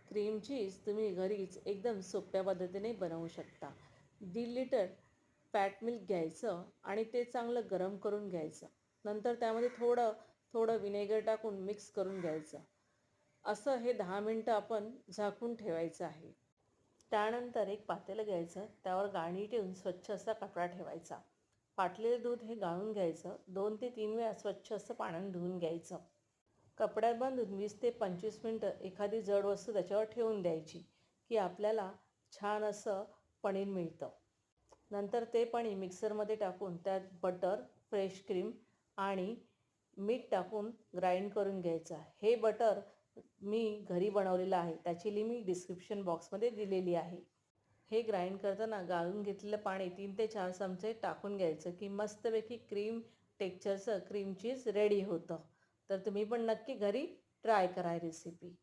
Cream cheese तुम्ही घरीच एकदम सोप्या पद्धतीने बनवू शकता. 1.5 लिटर फॅट मिल्क घ्यायचं आणि ते चांगलं गरम करून घ्यायचं. नंतर त्यामध्ये थोडं थोडं विनेगर टाकून मिक्स करून घ्यायचं. असं हे 10 मिनटं आपण झाकून ठेवायचं आहे. त्यानंतर एक पातेलं घ्यायचं, त्यावर गाळणी ठेवून स्वच्छ असा कपडा ठेवायचा. फाटलेलं दूध हे गाळून घ्यायचं. 2 ते 3 वेळा स्वच्छ असं पाण्याने धुवून घ्यायचं. कपड्यात बांधून 20 ते 25 मिनटं एखादी जड वस्तू त्याच्यावर ठेवून द्यायची की आपल्याला छान असं पनीर मिळतं. नंतर ते पनीर मिक्सरमध्ये टाकून त्यात बटर, फ्रेश क्रीम आणि मीठ टाकून ग्राइंड करून घ्यायचं. हे बटर मी घरी बनवलेलं आहे. त्याची लिंक डिस्क्रिप्शन बॉक्समध्ये दिलेली आहे. हे ग्राइंड करताना गाळून घेतलेलं पाणी 3 ते 4 चमचे टाकून घ्यायचं की मस्तपैकी क्रीम टेक्स्चरचं क्रीम चीज रेडी होतं. तर तुम्ही पण नक्की घरी ट्राय करा रेसिपी.